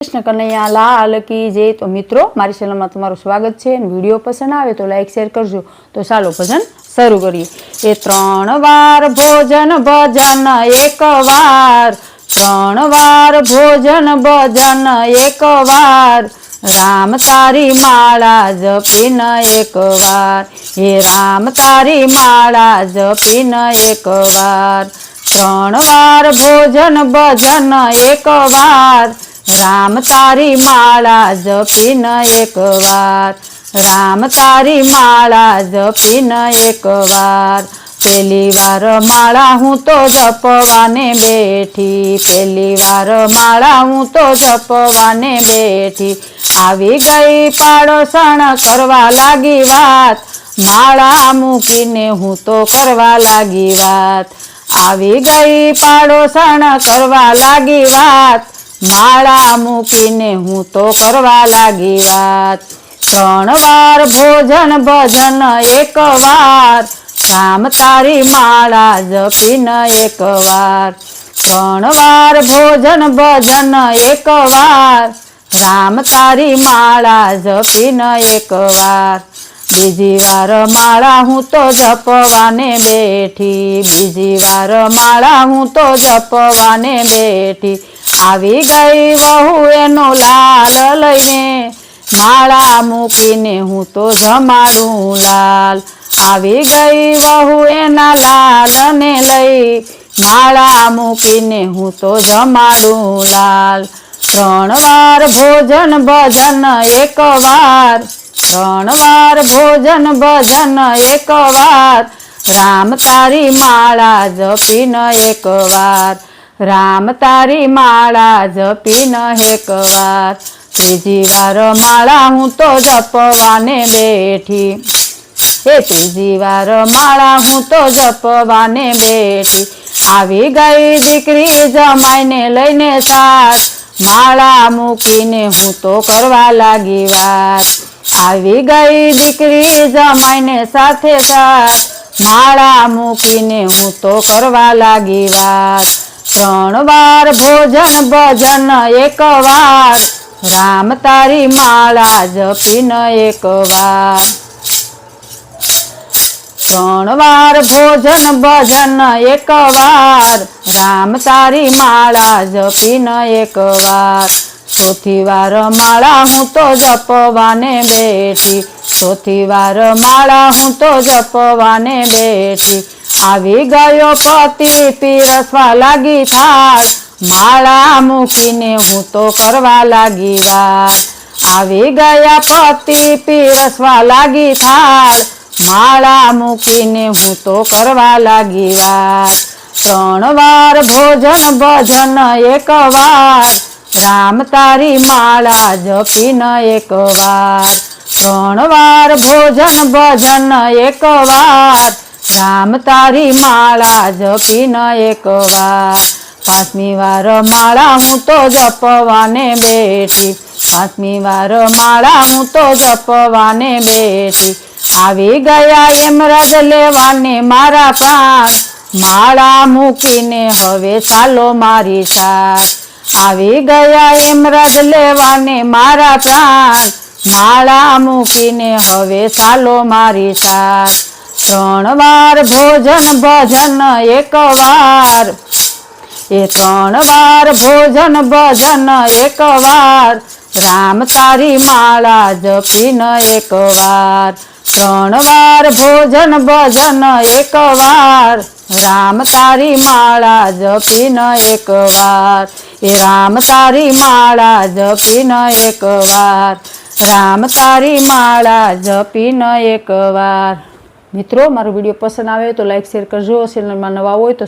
कृष्ण कन्हैया लाल की जय। तो मित्रों मारी चैनल में तमारुं स्वागत है। वीडियो पसंद आवे तो लाइक शेर करजो। तो चालो भजन शुरू करिए। ए त्रण वार भोजन भजन एक वार, त्रण वार भोजन भजन एक वार, राम तारी माळा जपीन एक वार, हे राम तारी माळा जपीन एक वार, त्रण वार भोजन भजन एक वार, राम तारी माळा जपीन एक वार, राम तारी माळा जपीन एक वार। पहली वार माळा हूँ तो जपवाने बैठी, पहली वार माळा हूँ तो जपवाने बैठी, આવી ગઈ પાડોશણ કરવા લાગી વાત, માળા મૂકીને હું તો કરવા લાગી વાત, આવી ગઈ પાડોશણ કરવા લાગી વાત, માળા મૂકીને હું તો કરવા લાગી વાત। ત્રણ વાર ભોજન ભજન એક વાર, રામ તારી માળા જપીન એક વાર, ત્રણ વાર ભોજન ભજન એક વાર, राम तारी माळा जपीन एक वार। बीजी वार माळा हूँ तो जपवाने बैठी, बीजी वार माळा हूँ तो जपवाने बैठी, आवी गई वहू एनो लाल लईने, माळा मूकीने हूँ तो जमाडूं लाल, आवी गई वहू एना लाल ने लई, माळा मूकीने हूँ तो जमाडूं लाल। त्रण वार भोजन भजन एक वार, त्रण वार भोजन भजन एक वार, राम तारी माळा जपीन एक वार, राम तारी माळा जपीन एक वार। त्रीजी वार माळा हूँ तो जपवाने बैठी, हे त्रीजी वार माळा हूँ तो जपवाने बैठी, आवी गई दीकरी जमाईने लईने साथ, माळा मूकीने हूँ तो करवा लागी वात, आवी गई दीकरी जमाईने साथे साथ, माळा मूकीने हूँ तो करवा लागी वात। त्रण वार भोजन भजन एक वार, राम तारी माळा जपीन एक वार, त्रण वार भोजन भजन एक वार, राम तारी माळा जपीन एक वार। चौथी वार माळा हूँ तो जपवाने बैठी, चौथी वार माळा हूँ तो जपवाने बैठी, आवी गयो पति पीरसवा लागी थाळ, माळा मूकीने हूँ तो करवा लागी वार, आवी गया पति पीरसवा लागी थाळ, माळा मूकीने हूँ तो करवा लागी वार। त्रण वार भोजन भजन एक वार, राम तारी माळा जपीन एक वार, त्रण वार भोजन भजन एक वार, राम तारी माळा जपीन एक वार। पांचमी वार माळा हूँ तो जपवाने बैठी, पांचमी वार माळा हूँ तो जपवाने बैठी, आवी गया यमराज लेवाने मारा प्राण, माळा मूकीने हवे चालो मारी साथ, आवी गया यमराज लेवाने मारा प्राण, माळा मूकीने हवे चालो मारी साथ। त्रण वार भोजन भजन एक वार, ए त्रण वार भोजन भजन एक वार, राम तारी माळा जपीन एक वार, त्रण वार भोजन भजन एक वार, राम तारी माळा जपीन एक वार, ए राम तारी माळा जपीन एक वार, राम तारी माळा जपीन एक वार। मित्रों मारो वीडियो पसंद आवे तो लाइक शेर करजो। चैनल में नवा होय तो